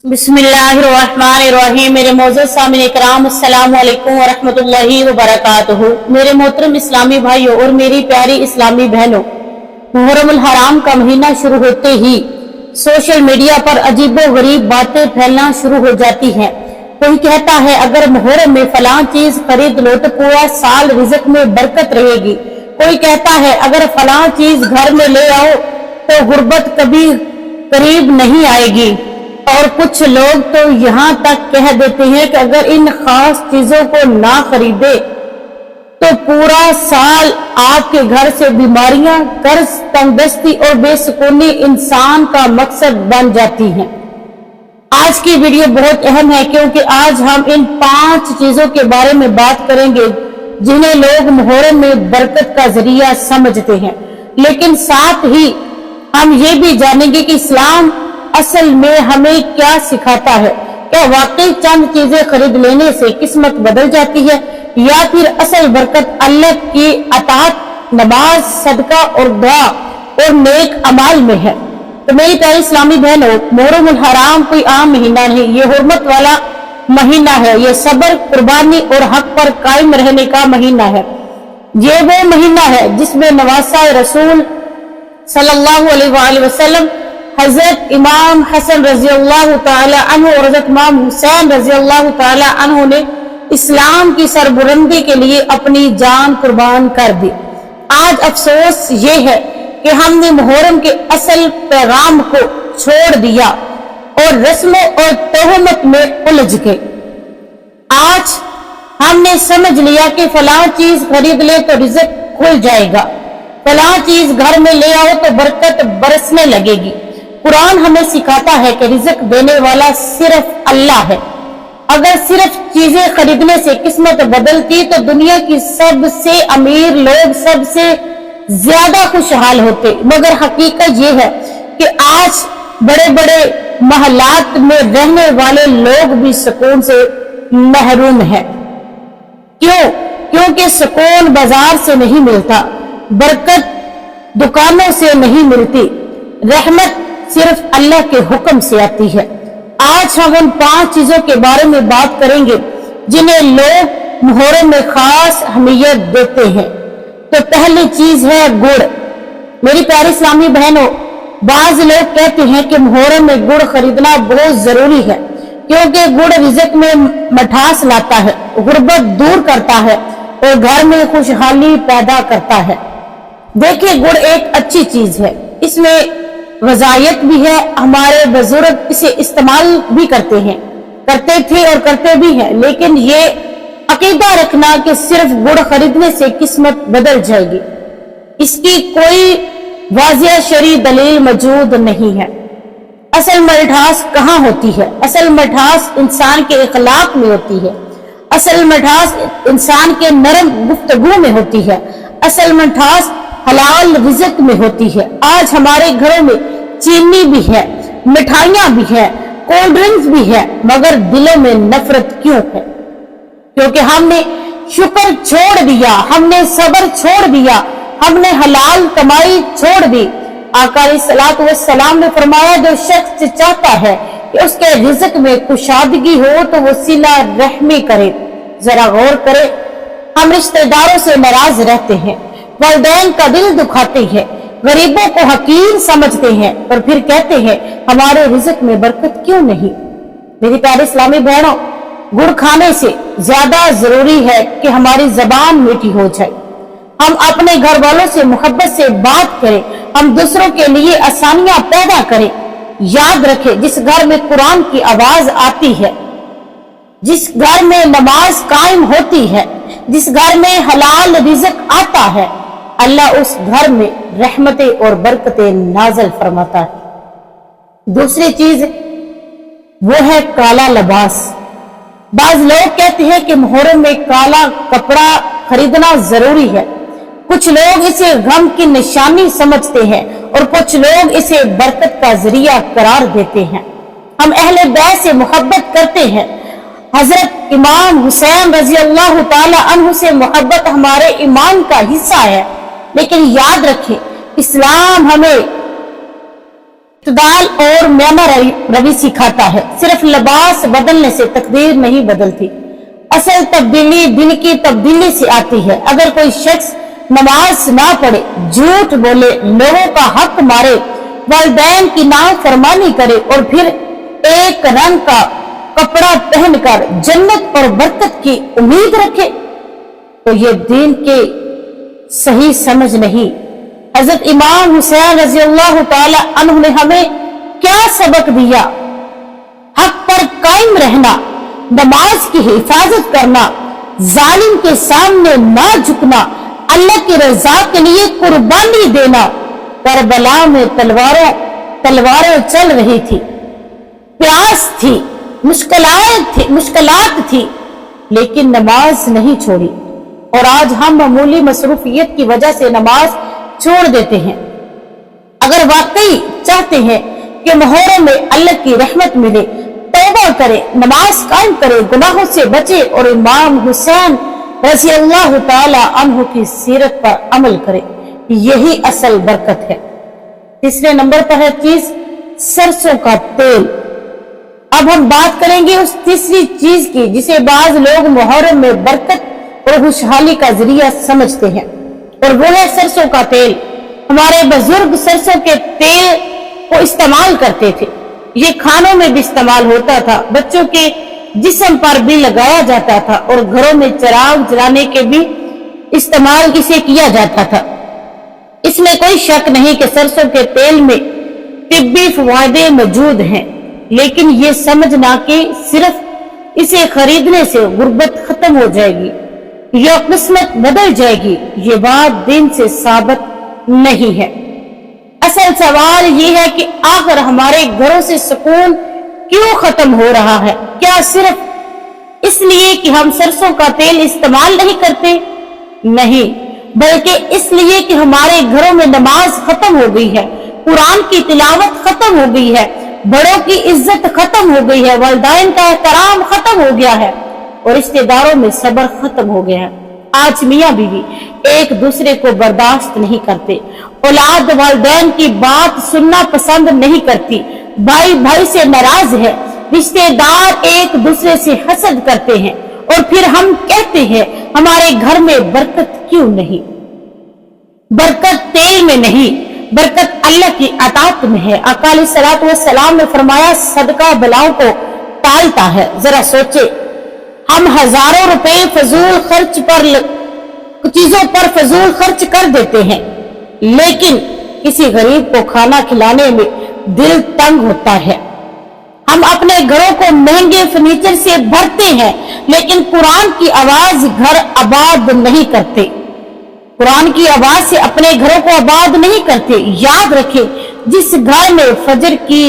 बिस्मिल्लाहिर्रहमानिर्रहीम। मेरे मौजूद सामिन इकराम अस्सलाम वालेकुम वरहमतुल्लाहि वबरकातुहू। मेरे मोहतरम इस्लामी भाइयों और मेरी प्यारी इस्लामी बहनों, मुहर्रमुल हराम का महीना शुरू होते ही सोशल मीडिया पर अजीबो गरीब बातें फैलना शुरू हो जाती हैं। कोई कहता है अगर मुहर्रम में फलां चीज खरीद लो तो पूरा साल रिज़्क में बरकत रहेगी। कोई कहता है अगर फलां चीज घर में ले आओ तो गुर्बत कभी करीब नहीं आएगी। और कुछ लोग तो यहाँ तक कह देते हैं कि अगर इन खास चीजों को ना खरीदे तो पूरा साल आपके घर से बीमारियां, कर्ज, तंगदस्ती और बेसुकूनी इंसान का मकसद बन जाती हैं। आज की वीडियो बहुत अहम है क्योंकि आज हम इन 5 चीजों के बारे में बात करेंगे जिन्हें लोग मुहर्रम में बरकत का जरिया समझते हैं, लेकिन साथ ही हम ये भी जानेंगे कि इस्लाम असल में हमें क्या सिखाता है। क्या वाकई चंद चीजें खरीद लेने से किस्मत बदल जाती है या फिर असल बरकत अल्लाह की अताअत, नमाज, सदका और दुआ और नेक अमाल में है। तो मेरी प्यारी इस्लामी बहनों, मुहर्रमुल हराम कोई आम महीना नहीं, ये हुर्मत वाला महीना है। ये सब्र, कुर्बानी और हक पर कायम रहने का महीना है। ये वो महीना है जिसमें नवासा रसूल सल्लल्लाहु अलैहि वसल्लम, हजरत इमाम हसन रजी अल्लाह तआला अन्हु और हजरत इमाम हुसैन रजी अल्लाह तआला अन्हु ने इस्लाम की सरबुलंदी के लिए अपनी जान कुर्बान कर दी। आज अफसोस ये है कि हमने मुहर्रम के असल पैगाम को छोड़ दिया और रस्मों और तोहमत में उलझ गए। आज हमने समझ लिया कि फलां चीज खरीद ले तो रिज़्क खुल जाएगा, फलां चीज घर में ले आओ तो बरकत बरसने लगेगी। कुरान हमें सिखाता है कि रिज़्क देने वाला सिर्फ अल्लाह है। अगर सिर्फ चीजें खरीदने से किस्मत बदलती तो दुनिया की सबसे अमीर लोग सबसे ज्यादा खुशहाल होते, मगर हकीकत ये है कि आज बड़े बड़े महलात में रहने वाले लोग भी सुकून से महरूम हैं। क्यों? क्योंकि सुकून बाजार से नहीं मिलता, बरकत दुकानों से नहीं मिलती, रहमत सिर्फ अल्लाह के हुक्म से आती है। आज हम उन 5 चीजों के बारे में बात करेंगे जिन्हें लोग मुहर्रम में खास अहमियत देते हैं। तो पहली चीज है गुड़। मेरी प्यारी इस्लामी बहनों, बाज लोग कहते हैं कि मुहर्रम में गुड़ खरीदना बहुत जरूरी है क्योंकि गुड़ रिज़्क में मिठास लाता है, गुर्बत दूर करता है और घर में खुशहाली पैदा करता है। देखिए, गुड़ एक अच्छी चीज है, इसमें वज़ायत भी है। हमारे बुजुर्ग इसे इस्तेमाल भी करते थे और करते भी हैं, लेकिन ये अकीदा रखना कि सिर्फ गुड़ खरीदने से किस्मत बदल जाएगी, इसकी कोई वाज़िह शरई दलील मौजूद नहीं है। असल मिठास कहाँ होती है? असल मिठास इंसान के इखलाक में होती है, असल मिठास इंसान के नरम गुफ्तगू में होती है, असल मिठास हलाल रिज़्क में होती है। आज हमारे घरों में चीनी भी है, मिठाइयां भी है, कोल्ड ड्रिंक्स भी है, मगर दिलों में नफरत क्यों है? क्योंकि हमने शुक्र छोड़ दिया, हमने सब्र छोड़ दिया, हमने हलाल कमाई छोड़ दी। आका अलैहिस्सलातु वस्सलाम ने फरमाया, जो शख्स चाहता है कि उसके रिज़्क में कुशादगी हो तो वो सिला रहमी करे। जरा गौर करे, हम रिश्तेदारों से नाराज रहते हैं, वालिदैन का दिल दुखाते हैं, गरीबों को हकीर समझते हैं और फिर कहते हैं हमारे रिज़्क में बरकत क्यों नहीं। मेरी प्यारी इस्लामी बहनों, गुड़ खाने से ज्यादा जरूरी है कि हमारी जबान मीठी हो जाए, हम अपने घर वालों से मोहब्बत से बात करें, हम दूसरों के लिए आसानियां पैदा करें। याद रखें, जिस घर में कुरान की आवाज आती है, जिस घर में नमाज कायम होती है, जिस घर में हलाल रिज़्क आता है, अल्लाह उस घर में रहमतें और बरकतें नाज़िल फरमाता है। दूसरी चीज वो है काला लिबास। बाज लोग कहते हैं कि मुहर्रम में काला कपड़ा खरीदना जरूरी है। कुछ लोग इसे गम की निशानी समझते हैं और कुछ लोग इसे बरकत का जरिया करार देते हैं। हम अहले बैत से मोहब्बत करते हैं, हजरत इमाम हुसैन रजी अल्लाह तआला अन्हु से मोहब्बत हमारे ईमान का हिस्सा है, लेकिन याद रखें, इस्लाम हमें اعتدال اور میانہ روی سکھاتا ہے۔ صرف لباس بدلنے سے تقدیر نہیں بدلتی، اصل تبدیلی دل کی تبدیلی سے آتی ہے۔ اگر کوئی شخص نماز نہ پڑھے، جھوٹ بولے، لوگوں کا حق مارے، والدین کی نافرمانی کرے اور پھر ایک رنگ کا کپڑا پہن کر جنت اور برکت کی امید رکھے تو یہ دین کے صحیح سمجھ نہیں۔ حضرت امام حسین رضی اللہ تعالی عنہ نے ہمیں کیا سبق دیا؟ حق پر قائم رہنا، نماز کی حفاظت کرنا، ظالم کے سامنے نہ جھکنا، اللہ کی رضا کے لیے قربانی دینا۔ کربلا میں تلواریں چل رہی تھی، پیاس تھی، مشکلات تھی، لیکن نماز نہیں چھوڑی۔ اور آج ہم معمولی مصروفیت کی وجہ سے نماز چھوڑ دیتے ہیں۔ اگر واقعی چاہتے ہیں کہ محرم میں اللہ کی رحمت ملے، توبہ کرے، نماز قائم کرے، گناہوں سے بچے اور امام حسین رضی اللہ تعالی عنہ کی سیرت پر عمل کرے، یہی اصل برکت ہے۔ تیسرے نمبر پر ہے چیز سرسوں کا تیل۔ اب ہم بات کریں گے اس تیسری چیز کی جسے بعض لوگ محرم میں برکت اور خوشحالی کا ذریعہ سمجھتے ہیں، اور وہ ہے سرسوں کا تیل۔ ہمارے بزرگ سرسوں کے تیل کو استعمال کرتے تھے، یہ کھانوں میں بھی استعمال ہوتا تھا، بچوں کے جسم پر بھی لگایا جاتا تھا، اور گھروں میں چراغ جلانے کے بھی استعمال اسے کیا جاتا تھا۔ اس میں کوئی شک نہیں کہ سرسوں کے تیل میں طبی فوائد موجود ہیں، لیکن یہ سمجھنا کہ صرف اسے خریدنے سے غربت ختم ہو جائے گی یا قسمت بدل جائے گی، یہ بات دین سے ثابت نہیں ہے۔ اصل سوال یہ ہے کہ آخر ہمارے گھروں سے سکون کیوں ختم ہو رہا ہے؟ کیا صرف اس لیے کہ ہم سرسوں کا تیل استعمال نہیں کرتے؟ نہیں، بلکہ اس لیے کہ ہمارے گھروں میں نماز ختم ہو گئی ہے، قرآن کی تلاوت ختم ہو گئی ہے، بڑوں کی عزت ختم ہو گئی ہے، والدین کا احترام ختم ہو گیا ہے، اور رشتہ داروں میں صبر ختم ہو گیا ہے۔ آج میاں بیوی ایک دوسرے کو برداشت نہیں کرتے، اولاد والدین کی بات سننا پسند نہیں کرتی، بھائی بھائی سے ناراض ہے، رشتہ دار ایک دوسرے سے حسد کرتے ہیں، اور پھر ہم کہتے ہیں ہمارے گھر میں برکت کیوں نہیں؟ برکت تیل میں نہیں، برکت اللہ کی عطاعت میں ہے۔ آقا علیہ الصلوۃ والسلام نے فرمایا صدقہ بلاؤں کو ٹالتا ہے۔ ذرا سوچے، ہم ہزاروں روپے چیزوں پر فضول خرچ کر دیتے ہیں، لیکن کسی غریب کو کھانا کھلانے میں دل تنگ ہوتا ہے۔ ہم اپنے گھروں کو مہنگے فرنیچر سے بھرتے ہیں، لیکن قرآن کی آواز گھر آباد نہیں کرتے، قرآن کی آواز سے اپنے گھروں کو آباد نہیں کرتے۔ یاد رکھیں، جس گھر میں فجر کی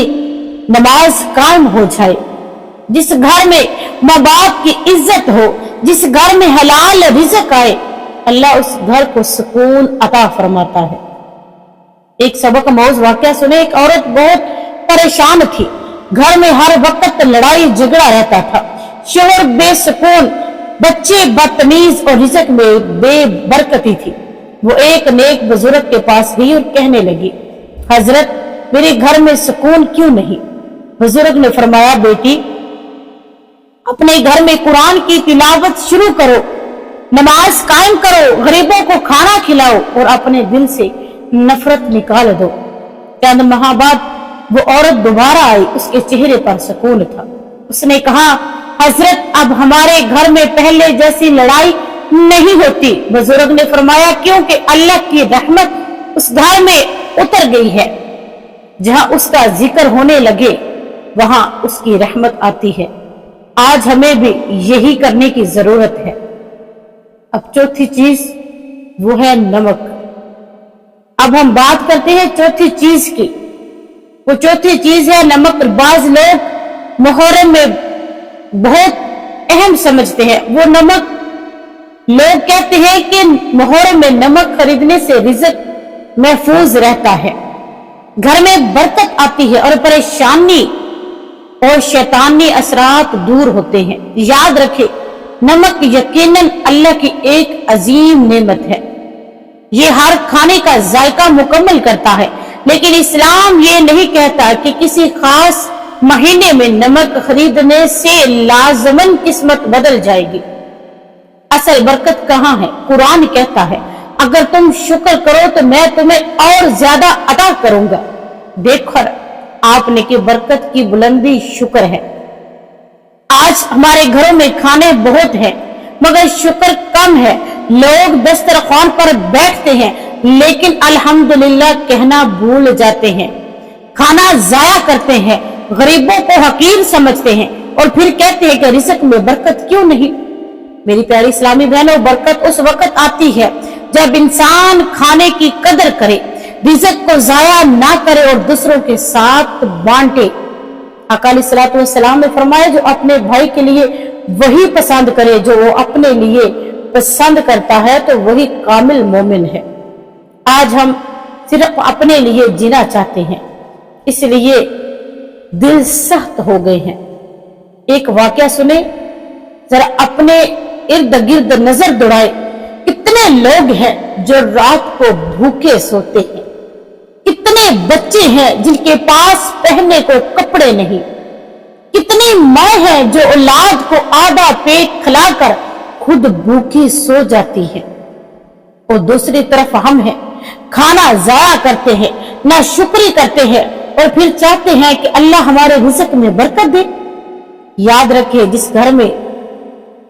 نماز قائم ہو جائے، جس گھر میں ماں باپ کی عزت ہو، جس گھر میں حلال رزق آئے، اللہ اس گھر کو سکون عطا فرماتا ہے۔ ایک سبق موز واقعہ سنے، ایک عورت بہت پریشان تھی، گھر میں ہر وقت لڑائی جھگڑا رہتا تھا، شوہر بے سکون، بچے بدتمیز اور رزق میں بے برکتی تھی۔ وہ ایک نیک بزرگ کے پاس گئی اور کہنے لگی، حضرت میرے گھر میں سکون کیوں نہیں؟ بزرگ نے فرمایا، بیٹی اپنے گھر میں قرآن کی تلاوت شروع کرو، نماز قائم کرو، غریبوں کو کھانا کھلاؤ اور اپنے دل سے نفرت نکال دو۔ چند ماہ بعد وہ عورت دوبارہ آئی، اس کے چہرے پر سکون تھا۔ اس نے کہا، حضرت اب ہمارے گھر میں پہلے جیسی لڑائی نہیں ہوتی۔ بزرگ نے فرمایا، کیونکہ اللہ کی رحمت اس گھر میں اتر گئی ہے، جہاں اس کا ذکر ہونے لگے وہاں اس کی رحمت آتی ہے۔ آج ہمیں بھی یہی کرنے کی ضرورت ہے۔ اب چوتھی چیز وہ ہے نمک۔ اب ہم بات کرتے ہیں چوتھی چیز کی۔ وہ چوتھی چیز ہے نمک۔ بعض لوگ محرم میں بہت اہم سمجھتے ہیں وہ نمک۔ لوگ کہتے ہیں کہ محرم میں نمک خریدنے سے رزق محفوظ رہتا ہے، گھر میں برکت آتی ہے اور پریشانی اور شیطانی اثرات دور ہوتے ہیں۔ یاد رکھیں، نمک یقیناً اللہ کی ایک عظیم نعمت ہے۔ یہ ہر کھانے کا ذائقہ مکمل کرتا ہے، لیکن اسلام یہ نہیں کہتا کہ کسی خاص مہینے میں نمک خریدنے سے لازماً قسمت بدل جائے گی۔ اصل برکت کہاں ہے؟ قرآن کہتا ہے اگر تم شکر کرو تو میں تمہیں اور زیادہ عطا کروں گا۔ دیکھو آپ نے کہ برکت کی بلندی شکر ہے۔ آج ہمارے گھروں میں کھانے بہت ہیں مگر شکر کم ہے۔ لوگ دسترخوان پر بیٹھتے ہیں لیکن الحمدللہ کہنا بھول جاتے ہیں، کھانا ضائع کرتے ہیں، غریبوں کو حقیر سمجھتے ہیں اور پھر کہتے ہیں کہ رزق میں برکت کیوں نہیں۔ میری پیاری اسلامی بہنوں، برکت اس وقت آتی ہے جب انسان کھانے کی قدر کرے، رزق کو ضائع نہ کرے اور دوسروں کے ساتھ بانٹے۔ آقا علیہ الصلوۃ والسلام نے فرمایا جو اپنے بھائی کے لیے وہی پسند کرے جو وہ اپنے لیے پسند کرتا ہے تو وہی کامل مومن ہے۔ آج ہم صرف اپنے لیے جینا چاہتے ہیں، اس لیے دل سخت ہو گئے ہیں۔ ایک واقعہ سنیں، ذرا اپنے ارد گرد نظر دوڑائے، کتنے لوگ ہیں جو رات کو بھوکے سوتے ہیں، کتنے بچے ہیں جن کے پاس پہننے کو کپڑے نہیں، کتنی ماں ہیں جو اولاد کو آدھا پیٹ کھلا کر خود بھوکی سو جاتی ہے، اور دوسری طرف ہم ہیں کھانا ضائع کرتے ہیں، ناشکری کرتے ہیں اور پھر چاہتے ہیں کہ اللہ ہمارے رزق میں برکت دے۔ یاد رکھے جس گھر میں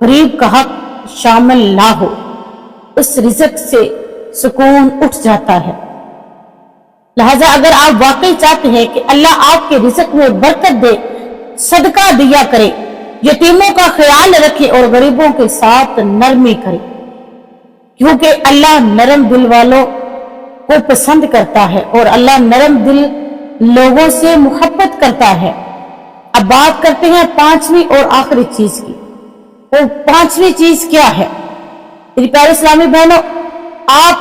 غریب کا حق شامل نہ ہو اس رزق سے سکون اٹھ جاتا ہے۔ لہذا اگر آپ واقعی چاہتے ہیں کہ اللہ آپ کے رزق میں برکت دے، صدقہ دیا کرے، یتیموں کا خیال رکھے اور غریبوں کے ساتھ نرمی کرے، کیونکہ اللہ نرم دل والوں کو پسند کرتا ہے اور اللہ نرم دل لوگوں سے محبت کرتا ہے۔ اب بات کرتے ہیں پانچویں اور آخری چیز کی۔ وہ پانچویں چیز کیا ہے؟ میری پیاری اسلامی بہنوں، آپ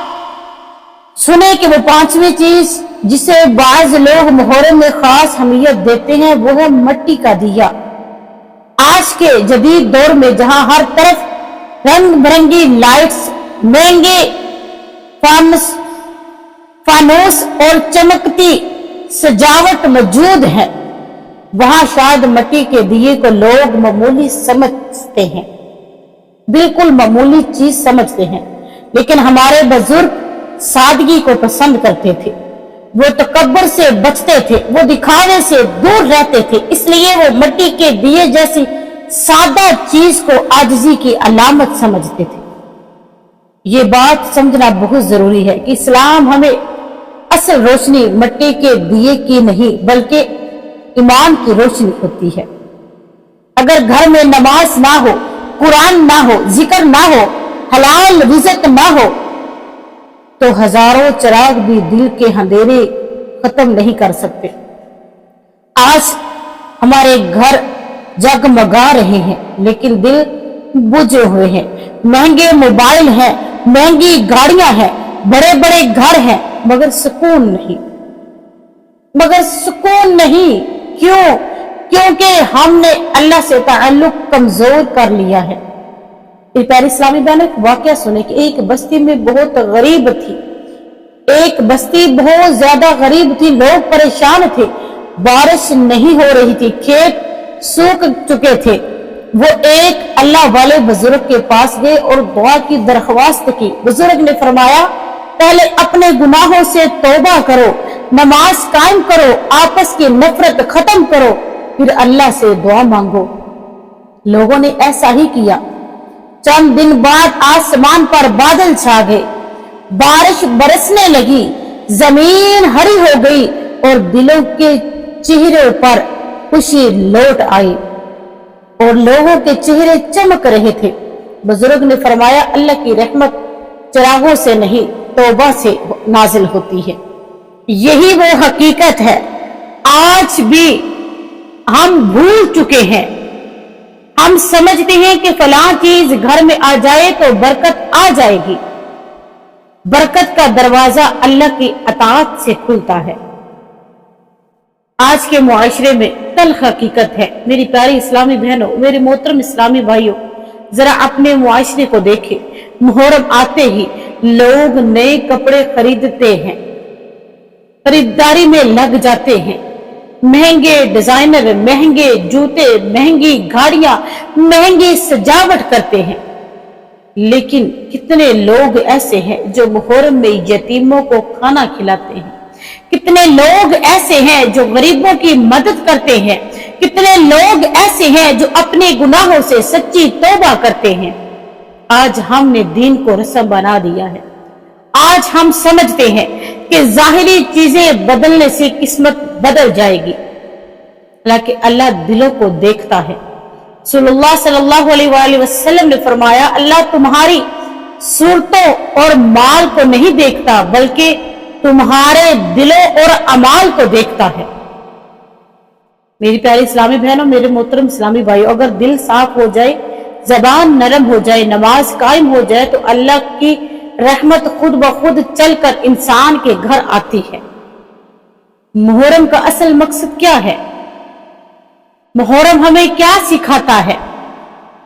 سنیں کہ وہ پانچویں چیز جسے بعض لوگ محرم میں خاص اہمیت دیتے ہیں وہ ہے مٹی کا دیا۔ آج کے جدید دور میں جہاں ہر طرف رنگ برنگی لائٹس، مہنگے فانوس اور چمکتی سجاوٹ موجود ہے، وہاں شاید مٹی کے دیے کو لوگ معمولی سمجھتے ہیں، بالکل معمولی چیز سمجھتے ہیں، لیکن ہمارے بزرگ سادگی کو پسند کرتے تھے، وہ تکبر سے بچتے تھے، وہ دکھاوے سے دور رہتے تھے، اس لیے وہ مٹی کے دیے جیسی سادہ چیز کو عاجزی کی علامت سمجھتے تھے۔ یہ بات سمجھنا بہت ضروری ہے کہ اسلام ہمیں اصل روشنی مٹی کے دیے کی نہیں بلکہ ایمان کی روشنی ہوتی ہے۔ اگر گھر میں نماز نہ ہو، قرآن نہ ہو، ذکر نہ ہو، حلال رزق نہ ہو تو ہزاروں چراغ بھی دل کے اندھیرے ختم نہیں کر سکتے۔ آج ہمارے گھر جگمگا رہے ہیں لیکن دل بجھے ہوئے ہیں، مہنگے موبائل ہیں، مہنگی گاڑیاں ہیں، بڑے بڑے گھر ہیں مگر سکون نہیں۔ کیوں؟ کیونکہ ہم نے اللہ سے تعلق کمزور کر لیا ہے۔ پیاری اسلامی بہن، ایک واقعہ سنے کہ ایک بستی میں بہت غریب تھی، ایک بستی بہت زیادہ غریب تھی، لوگ پریشان تھے، بارش نہیں ہو رہی تھی، کھیت سوکھ چکے تھے۔ وہ ایک اللہ والے بزرگ کے پاس گئے اور دعا کی درخواست کی۔ بزرگ نے فرمایا پہلے اپنے گناہوں سے توبہ کرو، نماز قائم کرو، آپس کی نفرت ختم کرو، پھر اللہ سے دعا مانگو۔ لوگوں نے ایسا ہی کیا۔ چند دن بعد آسمان پر بادل چھا گئے، بارش برسنے لگی، زمین ہری ہو گئی اور دلوں کے چہروں پر خوشی لوٹ آئی اور لوگوں کے چہرے چمک رہے تھے۔ بزرگ نے فرمایا اللہ کی رحمت چراغوں سے نہیں توبہ سے نازل ہوتی ہے۔ یہی وہ حقیقت ہے۔ آج بھی ہم بھول چکے ہیں، ہم سمجھتے ہیں کہ فلاں چیز گھر میں آ جائے تو برکت آ جائے گی۔ برکت کا دروازہ اللہ کی اطاعت سے کھلتا ہے۔ آج کے معاشرے میں تلخ حقیقت ہے۔ میری پیاری اسلامی بہنوں، میرے محترم اسلامی بھائیوں، ذرا اپنے معاشرے کو دیکھیں۔ محرم آتے ہی لوگ نئے کپڑے خریدتے ہیں، खरीदारी में लग जाते हैं। महंगे डिजाइनर, महंगे जूते, महंगी गाड़ियां, महंगी सजावट करते हैं। लेकिन कितने लोग ऐसे हैं जो मुहर्रम में यतीमों को खाना खिलाते हैं? कितने लोग ऐसे हैं जो गरीबों की मदद करते हैं? कितने लोग ऐसे हैं जो अपने गुनाहों से सच्ची तौबा करते हैं? आज हमने दीन को रस्म बना दिया है। आज हम समझते हैं कि जाहिरी चीजें बदलने से किस्मत बदल जाएगी, हालांकि अल्लाह दिलों को देखता है। सल्लल्लाहु अलैहि वसल्लम ने फरमाया, अल्लाह तुम्हारी सूरतों और माल को नहीं देखता, बल्कि तुम्हारे दिलों और अमाल को देखता है। मेरी प्यारी इस्लामी बहनों, मेरे मोहतरम इस्लामी भाइयों, अगर दिल साफ हो जाए, जबान नरम हो जाए, नमाज कायम हो जाए, तो अल्लाह की रहमत खुद ब खुद चलकर इंसान के घर आती है। मुहर्रम का असल मकसद क्या है? मुहर्रम हमें क्या सिखाता है?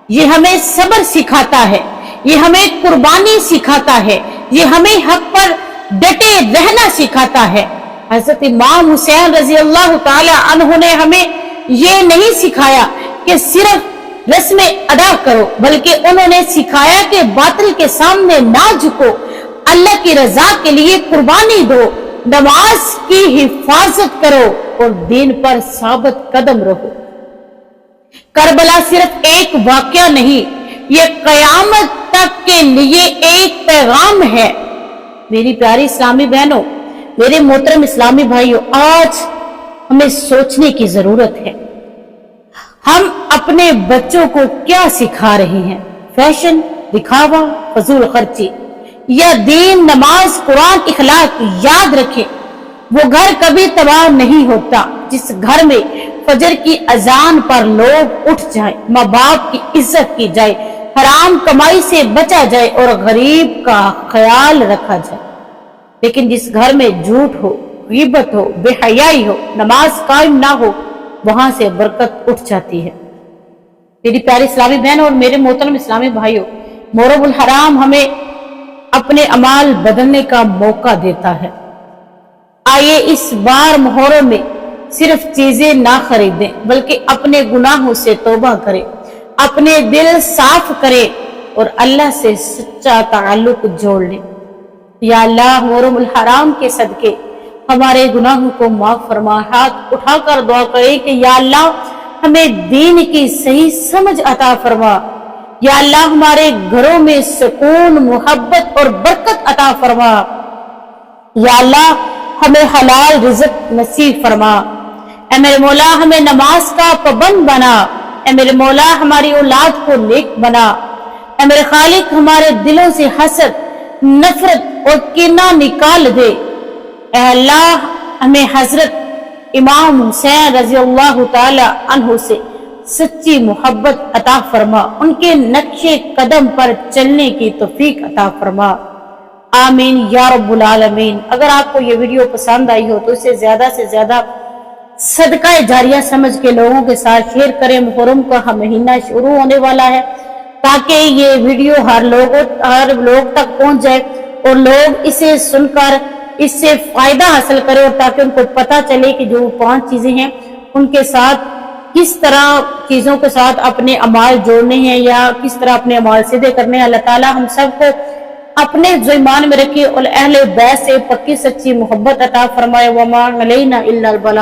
ये हमें सब्र सिखाता है, ये हमें कुर्बानी सिखाता है, ये हमें हक पर डटे रहना सिखाता है। हजरत इमाम हुसैन रजी अल्लाह ताला अन्हु ने हमें ये नहीं सिखाया कि सिर्फ रस्में अदा करो, बल्कि उन्होंने सिखाया कि बातिल के सामने ना झुको, अल्लाह की रजा के लिए कुर्बानी दो, नमाज की हिफाजत करो और दीन पर साबित कदम रहो। करबला सिर्फ एक वाकया नहीं, ये कयामत तक के लिए एक पैगाम है। मेरी प्यारी इस्लामी बहनों, मेरे मोहतरम इस्लामी भाइयों, आज हमें सोचने की जरूरत है, हम अपने बच्चों को क्या सिखा रहे हैं? फैशन, दिखावा, फजूल खर्ची या दीन, नमाज, कुरान, इखलाक? याद रखें, वो घर कभी तबाह नहीं होता जिस घर में फजर की अजान पर लोग उठ जाए, माँ बाप की इज्जत की जाए, हराम कमाई से बचा जाए और गरीब का ख्याल रखा जाए। लेकिन जिस घर में झूठ हो, गीबत हो, बेहयाई हो, नमाज कायम ना हो, वहां से बरकत उठ जाती है। मेरी प्यारी इस्लामी बहन और मेरे मोहतरम इस्लामी भाइयों, मुहर्रमुल हराम हमें अपने अमाल बदलने का मौका देता है। आइए इस बार मुहर्रम में सिर्फ चीजें ना खरीदें, बल्कि अपने गुनाहों से तौबा करें, अपने दिल साफ करें और अल्लाह से सच्चा ताल्लुक जोड़ लें। या अल्लाह, मुहर्रमुल हराम के सदके हमारे गुनाहों को माफ फरमा। हाथ उठाकर दुआ करें कि या अल्लाह, हमें दीन की सही समझ अता फरमा। या अल्लाह, हमारे घरों में सुकून, मोहब्बत और बरकत अता फरमा। या अल्लाह, हमें हलाल रिज़्क नसीब फरमा। ऐ मेरे मौला, हमें नमाज का पाबंद बना। ऐ मेरे मौला, हमारी औलाद को नेक बना। ऐ मेरे खालिक, हमारे दिलों से हसद, नफरत और कीना निकाल दे। ऐ अल्लाह, हमें हजरत इमाम हुसैन रजी अल्लाह ताला अन्हु से सच्ची मोहब्बत अता फरमा, उनके नक्शे कदम पर चलने की तौफीक अता फरमा। आमीन या रब्बुल आलमीन। अगर आपको ये वीडियो पसंद आई हो तो इसे ज्यादा से ज्यादा सदका जारिया समझ के लोगों के साथ शेयर करें। मुहर्रम का महीना शुरू होने वाला है, ताकि ये वीडियो हर लोग तक पहुंच जाए और लोग इसे सुनकर इससे फायदा हासिल करें, और ताकि उनको पता चले कि जो 5 चीजें हैं उनके साथ किस तरह चीजों के साथ अपने अमाल जोड़ने हैं या किस तरह अपने अमाल सीधे करने हैं। अल्लाह ताला हम सबको अपने जो ईमान में रखे और अहले बैत से पक्की सच्ची मोहब्बत अता फरमाए। वमा अलैना इल्लल बलाग।